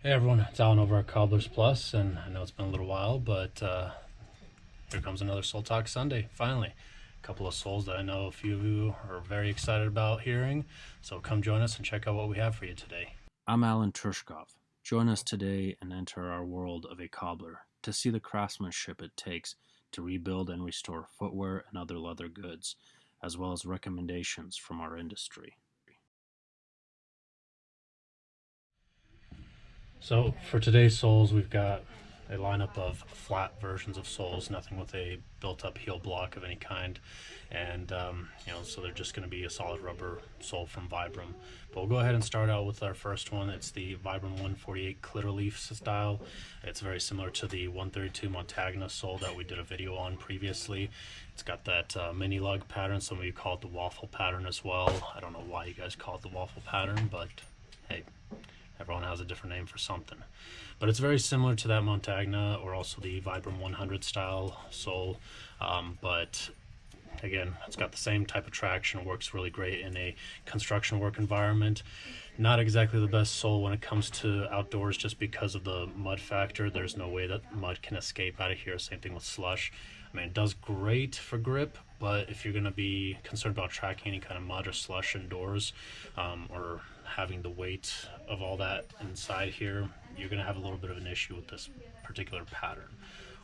Hey everyone, it's Alan over at Cobblers Plus, and I know it's been a little while, but here comes another Soul Talk Sunday, finally. A couple of souls that I know a few of you are very excited about hearing, so come join us and check out what we have for you today. I'm Alan Turshkov. Join us today and enter our world of a cobbler to see the craftsmanship it takes to rebuild and restore footwear and other leather goods, as well as recommendations from our industry. So for today's soles, we've got a lineup of flat versions of soles, nothing with a built-up heel block of any kind, and so they're just going to be a solid rubber sole from Vibram. But we'll go ahead and start out with our first one. It's the Vibram 148 Kletterlift style. It's very similar to the 132 Montagna sole that we did a video on previously. It's got that mini lug pattern. Some of you call it the waffle pattern as well. I don't know why you guys call it the waffle pattern, but hey, everyone has a different name for something. But it's very similar to that Montagna or also the Vibram 100 style sole. But again, it's got the same type of traction, works really great in a construction work environment. Not exactly the best sole when it comes to outdoors just because of the mud factor. There's no way that mud can escape out of here. Same thing with slush. I mean, it does great for grip, but if you're going to be concerned about tracking any kind of mud or slush indoors, or having the weight of all that inside here, you're going to have a little bit of an issue with this particular pattern.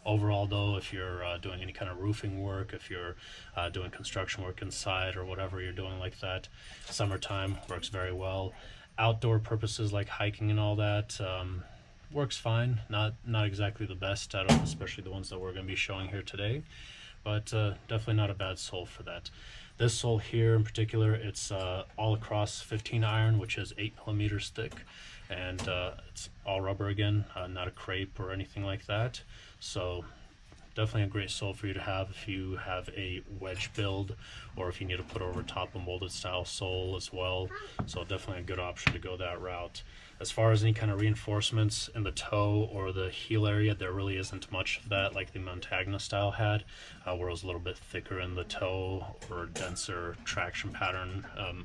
Overall though, if you're doing any kind of roofing work, if you're doing construction work inside or whatever you're doing like that, summertime works very well. Outdoor purposes like hiking and all that, works fine. Not exactly the best out of especially the ones that we're going to be showing here today, but definitely not a bad sole for that. This sole here in particular, it's all across 15 iron, which is 8 millimeters thick, and it's all rubber again, not a crepe or anything like that. So definitely a great sole for you to have if you have a wedge build, or if you need to put over top a molded style sole as well. So definitely a good option to go that route. As far as any kind of reinforcements in the toe or the heel area, there really isn't much of that like the Montagna style had, where it was a little bit thicker in the toe or denser traction pattern,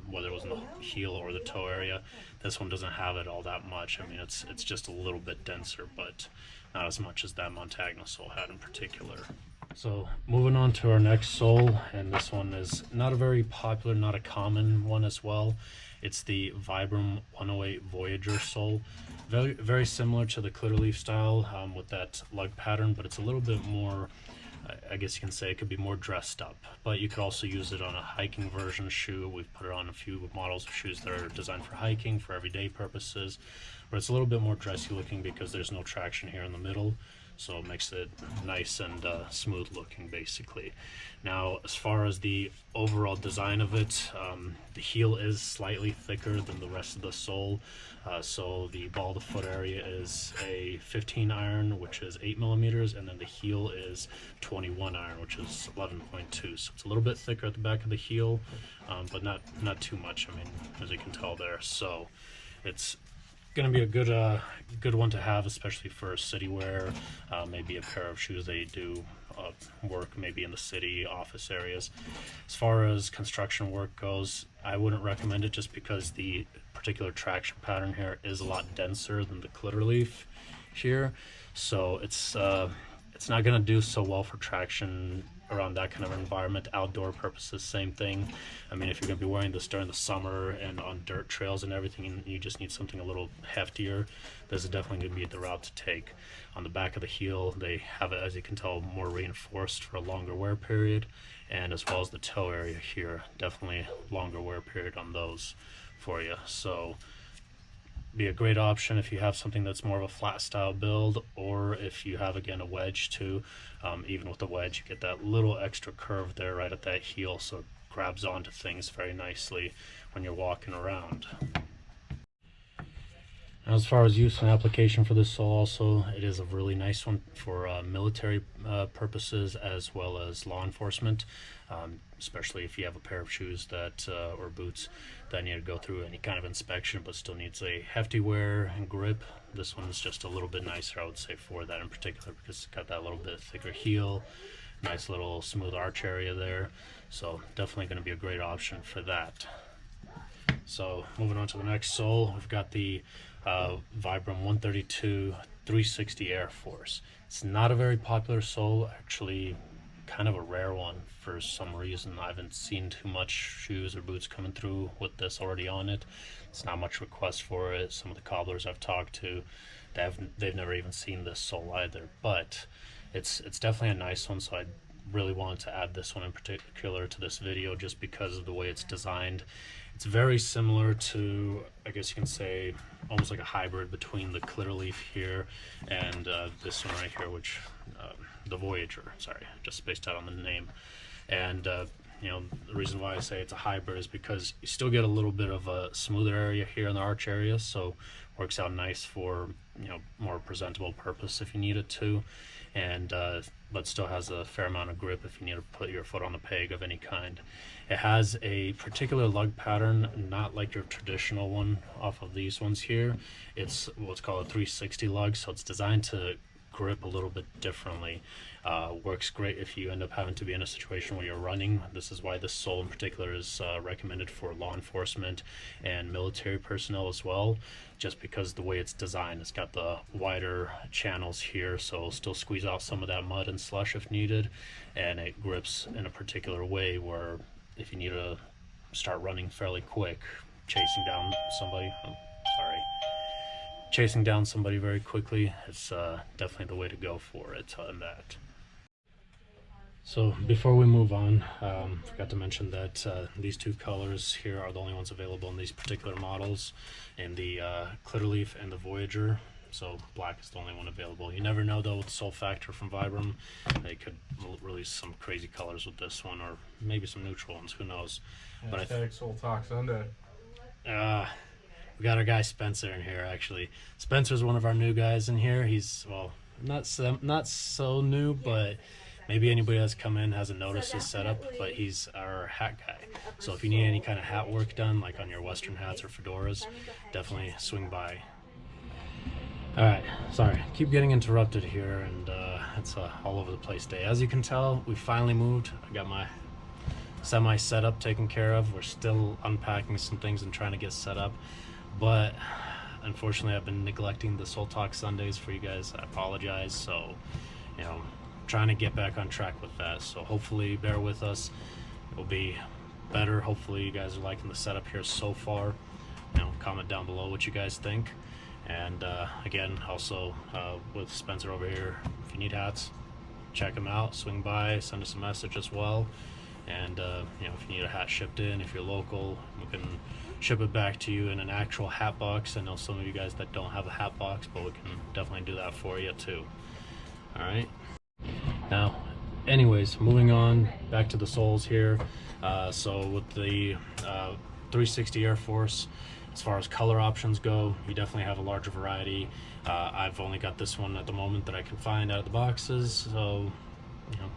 whether it was in the heel or the toe area. This one doesn't have it all that much. I mean, it's just a little bit denser, but not as much as that Montagna sole had in particular. So moving on to our next sole, and this one is not a very popular, not a common one as well. It's the Vibram 108 Voyageur sole. Very similar to the Kletterlift style with that lug pattern, but it's a little bit more, I guess you can say it could be more dressed up. But you could also use it on a hiking version shoe. We've put it on a few models of shoes that are designed for hiking, for everyday purposes. But it's a little bit more dressy looking because there's no traction here in the middle. So it makes it nice and smooth looking basically. Now as far as the overall design of it, the heel is slightly thicker than the rest of the sole. So the ball of the foot area is a 15 iron, which is 8 millimeters, and then the heel is 21 iron, which is 11.2. So it's a little bit thicker at the back of the heel, but not too much, I mean, as you can tell there. So it's going to be a good one to have, especially for city wear, maybe a pair of shoes they do work maybe in the city office areas. As far as construction work goes, I wouldn't recommend it just because the particular traction pattern here is a lot denser than the Kletterlift here, so it's not going to do so well for traction around that kind of environment. Outdoor purposes, same thing. I mean, if you're going to be wearing this during the summer and on dirt trails and everything, and you just need something a little heftier, this is definitely going to be the route to take. On the back of the heel, they have it, as you can tell, more reinforced for a longer wear period, and as well as the toe area here, definitely longer wear period on those for you. So be a great option if you have something that's more of a flat style build, or if you have again a wedge too. Even with the wedge, you get that little extra curve there right at that heel, so it grabs onto things very nicely when you're walking around. Now, as far as use and application for this sole, also it is a really nice one for military purposes as well as law enforcement, especially if you have a pair of shoes that or boots that need to go through any kind of inspection but still needs a hefty wear and grip. This one's just a little bit nicer, I would say, for that in particular, because it's got that little bit thicker heel, nice little smooth arch area there, so definitely going to be a great option for that. So moving on to the next sole, we've got the Vibram 132 360 Air Force. It's not a very popular sole, actually kind of a rare one for some reason. I haven't seen too much shoes or boots coming through with this already on it. It's not much request for it. Some of the cobblers I've talked to, they've never even seen this sole either, but it's definitely a nice one, so I really wanted to add this one in particular to this video just because of the way it's designed. It's very similar to, I guess you can say, almost like a hybrid between the Kletterlift here and this one right here, which the Voyageur. Sorry, just spaced out on the name. And you know, the reason why I say it's a hybrid is because you still get a little bit of a smoother area here in the arch area, so works out nice for, you know, more presentable purpose if you need it to, and but still has a fair amount of grip if you need to put your foot on a peg of any kind. It has a particular lug pattern, not like your traditional one off of these ones here. It's what's called a 360 lug, so it's designed to grip a little bit differently. Works great if you end up having to be in a situation where you're running. This is why this sole in particular is recommended for law enforcement and military personnel as well, just because the way it's designed. It's got the wider channels here, so it'll still squeeze out some of that mud and slush if needed, and it grips in a particular way where if you need to start running fairly quick, chasing down somebody, chasing down somebody very quickly, it's definitely the way to go for it on that. So before we move on, forgot to mention that these two colors here are the only ones available in these particular models, in the Kletterlift and the Voyageur. So black is the only one available. You never know though with the sole factor from Vibram. They could release some crazy colors with this one, or maybe some neutral ones, who knows. But I think Soul Talk Sunday. we got our guy Spencer in here actually. Spencer's one of our new guys in here. He's, well, not so new, but maybe anybody that's come in hasn't noticed his setup, but he's our hat guy. So if you need any kind of hat work done, like on your Western hats or fedoras, definitely swing by. Alright, sorry, keep getting interrupted here, and it's all over the place day. As you can tell, we finally moved. I got my semi setup taken care of. We're still unpacking some things and trying to get set up, but unfortunately I've been neglecting the Soul Talk Sundays for you guys. I apologize. So, you know, trying to get back on track with that, so hopefully bear with us. It'll be better. Hopefully you guys are liking the setup here so far. You know, comment down below what you guys think. And again, also with Spencer over here, if you need hats, check him out, swing by, send us a message as well. And you know, if you need a hat shipped in, if you're local, we can ship it back to you in an actual hat box. I know some of you guys that don't have a hat box, but we can definitely do that for you too. All right. Now, anyways, moving on back to the soles here. So with the 360 Air Force, as far as color options go, you definitely have a larger variety. I've only got this one at the moment that I can find out of the boxes, so you know,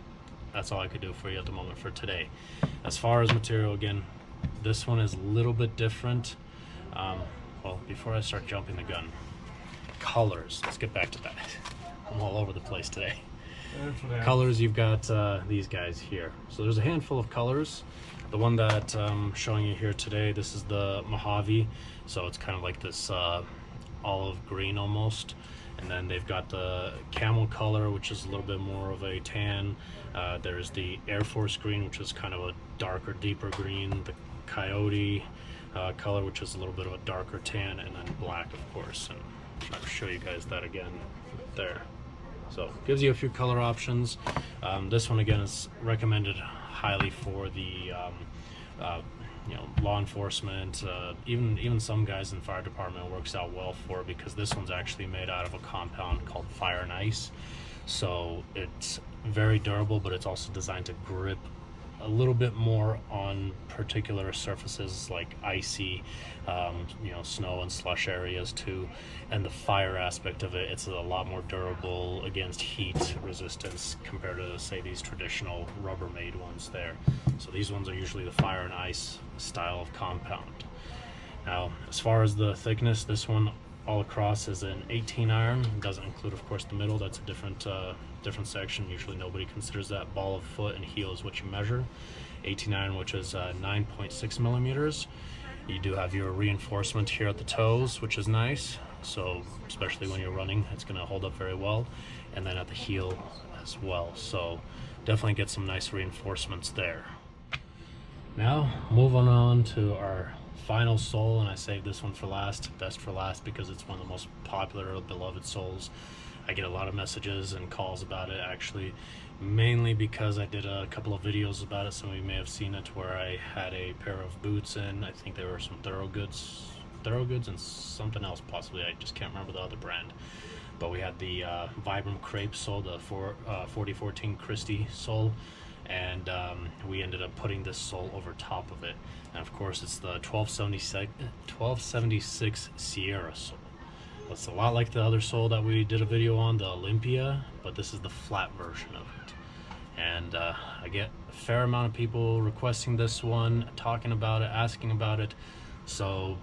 that's all I could do for you at the moment for today. As far as material, again, this one is a little bit different. Well, before I start jumping the gun, colors, let's get back to that. I'm all over the place today. Colors, you've got these guys here. So there's a handful of colors. The one that I'm showing you here today, this is the Mojave, so it's kind of like this olive green almost. And then they've got the camel color, which is a little bit more of a tan. There's the Air Force green, which is kind of a darker, deeper green. The coyote color, which is a little bit of a darker tan, and then black, of course. And I'll show you guys that again there. So gives you a few color options. This one again is recommended highly for the you know, law enforcement, even some guys in fire department works out well for, because this one's actually made out of a compound called fire and ice. So it's very durable, but it's also designed to grip a little bit more on particular surfaces like icy, you know, snow and slush areas too. And the fire aspect of it, it's a lot more durable against heat resistance compared to, say, these traditional Rubbermaid ones there. So these ones are usually the fire and ice style of compound. Now, as far as the thickness, this one all across is an 18 iron. It doesn't include, of course, the middle. That's a different section. Usually nobody considers that. Ball of foot and heel is what you measure. 18 iron, which is 9.6 millimeters. You do have your reinforcement here at the toes, which is nice. so especially when you're running, it's going to hold up very well, and then at the heel as well. So definitely get some nice reinforcements there. Now moving on to our final sole, and I saved this one for last, best for last, because it's one of the most popular, beloved soles. I get a lot of messages and calls about it, actually, mainly because I did a couple of videos about it. Some of you may have seen it, where I had a pair of boots in. I think they were some Thorogoods and something else possibly. I just can't remember the other brand. But we had the Vibram crepe sole, the 4014 Christie sole, and we ended up putting this sole over top of it. And of course, it's the 1276 Sierra sole. It's a lot like the other sole that we did a video on, the Olympia, but this is the flat version of it. And I get a fair amount of people requesting this one, talking about it, asking about it. So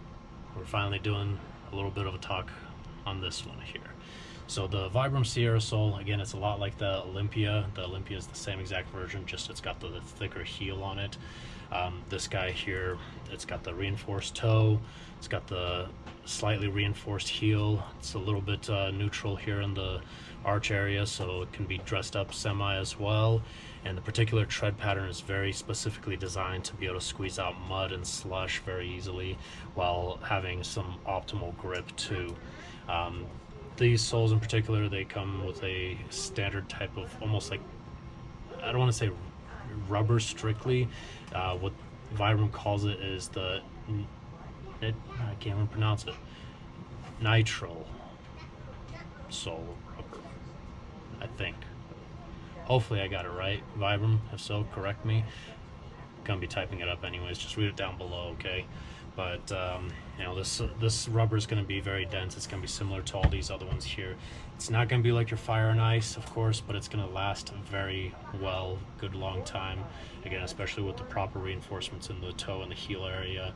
we're finally doing a little bit of a talk on this one here. So the Vibram Sierra sole, again, it's a lot like the Olympia. The Olympia is the same exact version, just it's got the thicker heel on it. This guy here, it's got the reinforced toe, it's got the slightly reinforced heel. It's a little bit neutral here in the arch area, so it can be dressed up semi as well. And the particular tread pattern is very specifically designed to be able to squeeze out mud and slush very easily while having some optimal grip too. These soles in particular, they come with a standard type of, almost like, I don't want to say rubber strictly. What Vibram calls it is I can't even pronounce it, nitrile sole rubber, I think. Hopefully I got it right, Vibram. If so, correct me. I'm gonna be typing it up anyways, just read it down below, okay? But you know, this rubber is going to be very dense. It's going to be similar to all these other ones here. It's not going to be like your fire and ice, of course, but it's going to last very well, good long time. Again, especially with the proper reinforcements in the toe and the heel area.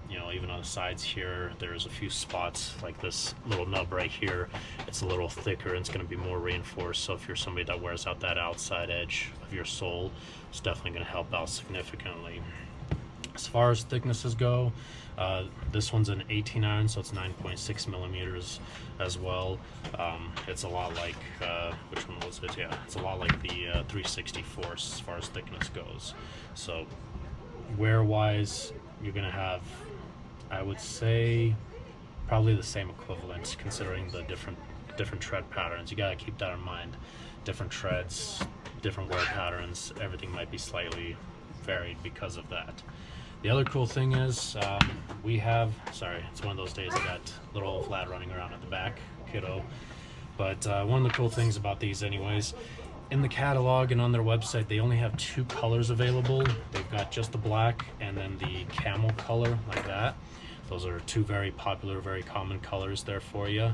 You know, even on the sides here, there's a few spots like this little nub right here. It's a little thicker and it's going to be more reinforced. So if you're somebody that wears out that outside edge of your sole, it's definitely going to help out significantly. As far as thicknesses go, this one's an 18 iron, so it's 9.6 millimeters as well. It's a lot like, which one was it? Yeah, it's a lot like the 364 as far as thickness goes. So wear-wise, you're gonna have, I would say, probably the same equivalent, considering the different tread patterns. You gotta keep that in mind. Different treads, different wear patterns, everything might be slightly varied because of that. The other cool thing is we have, sorry, it's one of those days I got little old Vlad running around at the back, kiddo. But one of the cool things about these anyways, in the catalog and on their website, they only have 2 colors available. They've got just the black and then the camel color, like that. Those are 2 very popular, very common colors there for you.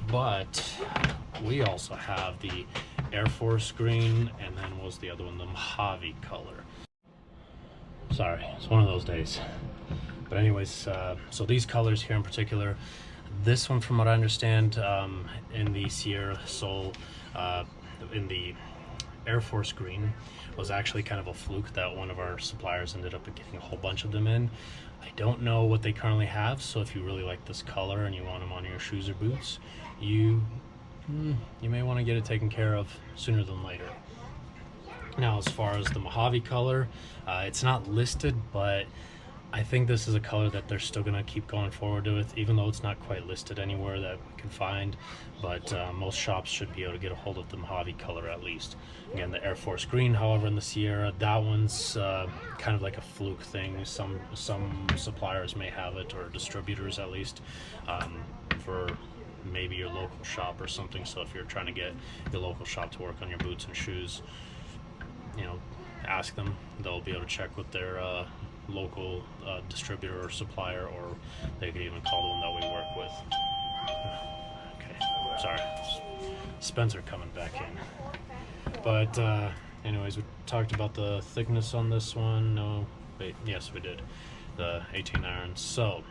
But we also have the Air Force green, and then what was the other one, the Mojave color. Sorry, it's one of those days. But anyways, so these colors here in particular, this one from what I understand, in the Sierra sole, in the Air Force green, was actually kind of a fluke that one of our suppliers ended up getting a whole bunch of them in. I don't know what they currently have, so if you really like this color and you want them on your shoes or boots, you may want to get it taken care of sooner than later. Now, as far as the Mojave color, it's not listed, but I think this is a color that they're still going to keep going forward with, even though it's not quite listed anywhere that we can find. But most shops should be able to get a hold of the Mojave color at least. Again, the Air Force green, however, in the Sierra, that one's kind of like a fluke thing. Some suppliers may have it, or distributors at least, for maybe your local shop or something. So if you're trying to get your local shop to work on your boots and shoes, you know, ask them. They'll be able to check with their local distributor or supplier, or they could even call the one that we work with. Okay, sorry, Spencer coming back in. But anyways, we talked about the thickness on this one. No, wait, yes we did, the 18 iron. So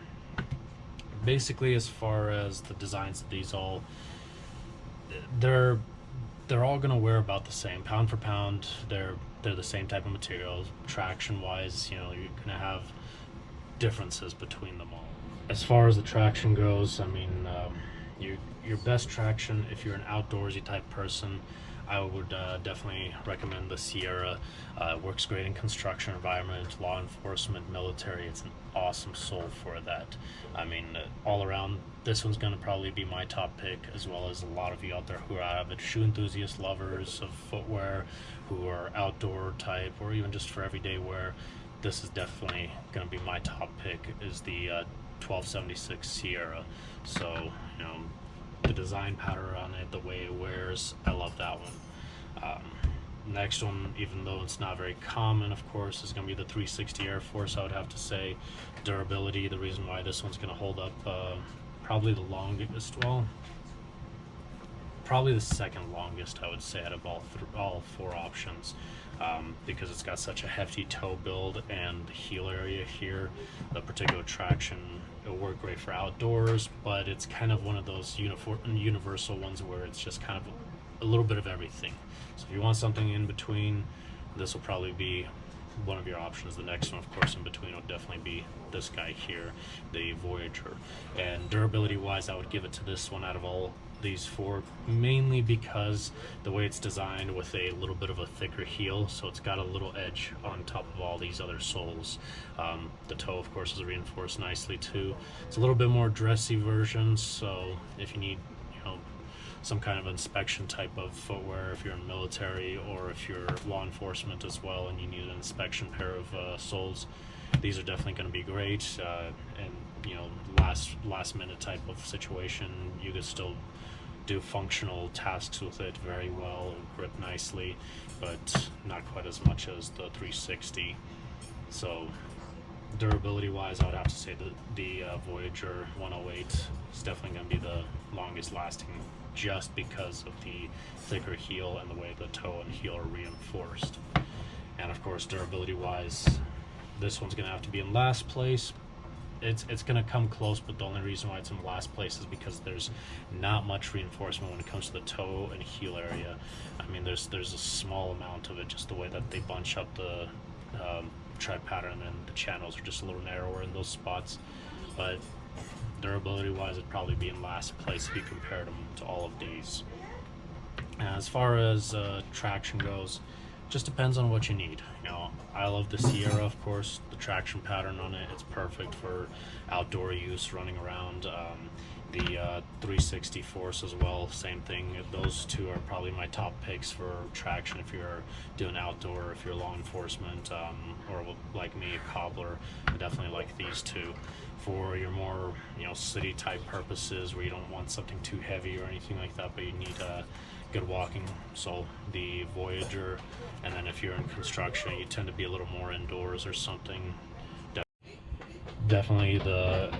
basically, as far as the designs of these, all they're all going to wear about the same, pound for pound. They're the same type of material. Traction wise, you know, you're going to have differences between them all. As far as the traction goes, I mean, your best traction if you're an outdoorsy type person, I would definitely recommend the Sierra. It works great in construction environment, law enforcement, military. It's an awesome sole for that. I mean, all around, this one's going to probably be my top pick, as well as a lot of you out there who are avid shoe enthusiasts, lovers of footwear, who are outdoor type, or even just for everyday wear. This is definitely going to be my top pick, is the 1276 Sierra. So, you know, the design pattern on it, the way it wears, I love that one. Next one, even though it's not very common, of course, is going to be the 360 Air Force. I would have to say durability, the reason why this one's going to hold up probably the longest, well, probably the second longest, I would say, out of all four options, because it's got such a hefty toe build, and the heel area here, the particular traction, it'll work great for outdoors, but it's kind of one of those universal ones where it's just kind of a little bit of everything. So if you want something in between, this will probably be one of your options. The next one, of course, in between will definitely be this guy here, the Voyageur. And durability wise, I would give it to this one out of all these four, mainly because the way it's designed with a little bit of a thicker heel, so it's got a little edge on top of all these other soles. The toe, of course, is reinforced nicely too. It's a little bit more dressy version, so if you need, you know, some kind of inspection type of footwear, if you're in military or if you're law enforcement as well and you need an inspection pair of soles, these are definitely going to be great. And you know, last minute type of situation, you could still do functional tasks with it very well, grip nicely, but not quite as much as the 360. So durability wise, I would have to say the Voyageur 108 is definitely going to be the longest lasting, just because of the thicker heel and the way the toe and heel are reinforced. And of course, durability wise, this one's going to have to be in last place. It's going to come close, but the only reason why it's in last place is because there's not much reinforcement when it comes to the toe and heel area. I mean, there's a small amount of it, just the way that they bunch up the tread pattern, and the channels are just a little narrower in those spots. But durability wise, it'd probably be in last place if you compared them to all of these. As far as traction goes, just depends on what you need. You know, I love the Sierra, of course. The traction pattern on it, it's perfect for outdoor use, running around. The 360 Force as well, same thing. Those two are probably my top picks for traction if you're doing outdoor, if you're law enforcement, or like me, a cobbler. I definitely like these two. For your more, you know, city type purposes where you don't want something too heavy or anything like that, but you need good walking, so the Voyageur. And then if you're in construction, you tend to be a little more indoors or something, definitely the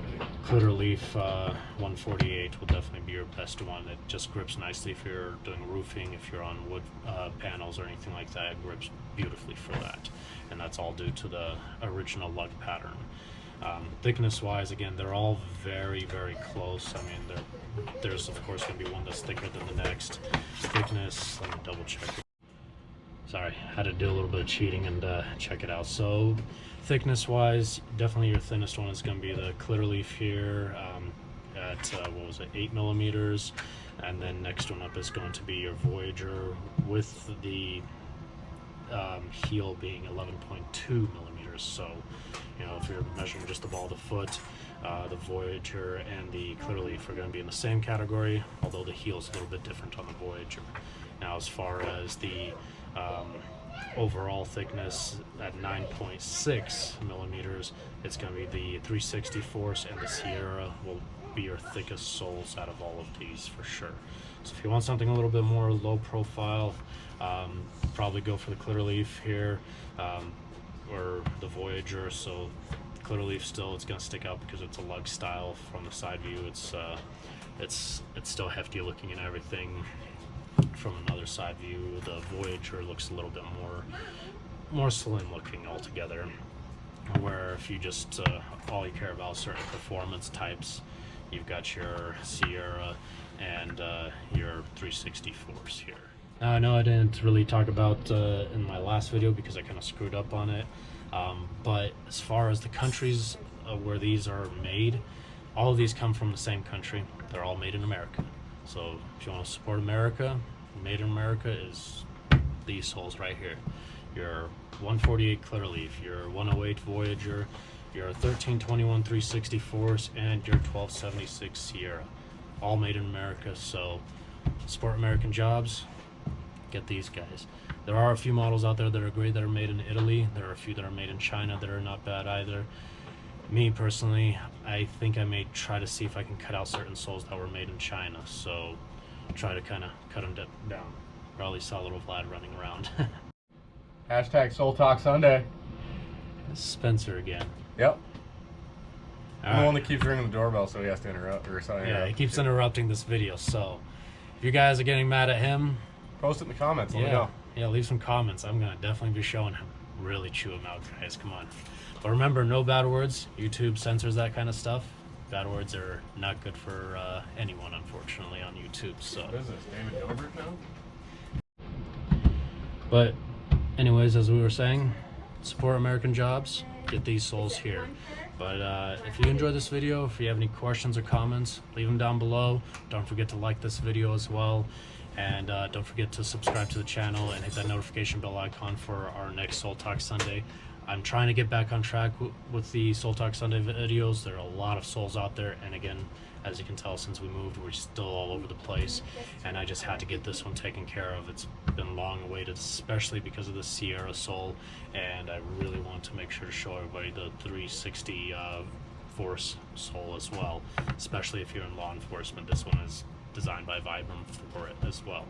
Kletterlift 148 will definitely be your best one. It just grips nicely if you're doing roofing, if you're on wood panels or anything like that. It grips beautifully for that, and that's all due to the original lug pattern. Thickness wise, again, they're all very, very close. I mean, there's of course going to be one that's thicker than the next. Thickness, let me double check it. Sorry, had to do a little bit of cheating and check it out. So thickness wise, definitely your thinnest one is going to be the Kletterlift here at what was it, 8 millimeters, and then next one up is going to be your Voyageur with the heel being 11.2 millimeters. So, you know, if you're measuring just the ball of the foot, the Voyageur and the Kletterlift are going to be in the same category, although the heel is a little bit different on the Voyageur. Now, as far as the overall thickness at 9.6 millimeters, it's going to be the 360 Force and the Sierra will be your thickest soles out of all of these for sure. So if you want something a little bit more low profile, probably go for the Kletterlift here, or the Voyageur. So Kletterlift still, it's going to stick out because it's a lug style. From the side view, it's still hefty looking and everything. From another side view, the Voyageur looks a little bit more slim looking altogether, where if you just all you care about certain performance types, you've got your Sierra and your 360 Force here. Now, I know I didn't really talk about in my last video because I kind of screwed up on it, but as far as the countries where these are made, all of these come from the same country. They're all made in America. So if you want to support America, made in America is these soles right here. Your 148 Kletterlift, your 108 Voyageur, your 1321 360 Force, and your 1276 Sierra. All made in America, so support American jobs, get these guys. There are a few models out there that are great that are made in Italy. There are a few that are made in China that are not bad either. Me personally, I think I may try to see if I can cut out certain soles that were made in China, so try to kind of cut them down. Probably saw a little Vlad running around. Hashtag Soul Talk Sunday. Spencer again. Yep. All I'm the right. one that keeps ringing the doorbell, so he has to interrupt or something. Yeah, he keeps interrupting this video, so if you guys are getting mad at him, Post it in the comments. Let me know. yeah, leave some comments. I'm gonna definitely be showing him. Really chew him out, guys. Come on. But remember, no bad words. YouTube censors that kind of stuff. Bad words are not good for anyone, unfortunately, on YouTube. So. What is this, David Dobrik now? But anyways, as we were saying, support American jobs, get these soles here. But if you enjoyed this video, if you have any questions or comments, leave them down below. Don't forget to like this video as well, and don't forget to subscribe to the channel and hit that notification bell icon for our next Soul Talk Sunday. I'm trying to get back on track with the Soul Talk Sunday videos. There are a lot of souls out there, and again, as you can tell, since we moved, we're still all over the place, and I just had to get this one taken care of. It's been long awaited, especially because of the Sierra sole, and I really want to make sure to show everybody the 360 Force sole as well, especially if you're in law enforcement. This one is designed by Vibram for it as well.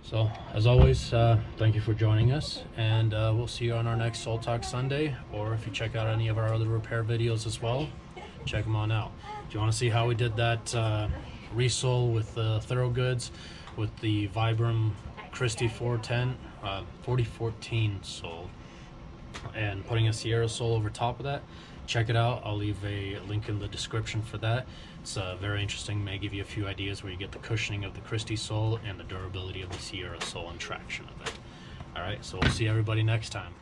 So, as always, thank you for joining us, and we'll see you on our next Soul Talk Sunday, or if you check out any of our other repair videos as well, check them on out. If you want to see how we did that resole with the Thoroughgoods with the Vibram Christie 4014 sole and putting a Sierra sole over top of that, check it out. I'll leave a link in the description for that. It's very interesting, may give you a few ideas where you get the cushioning of the Christie sole and the durability of the Sierra sole and traction of it. Alright, so we'll see everybody next time.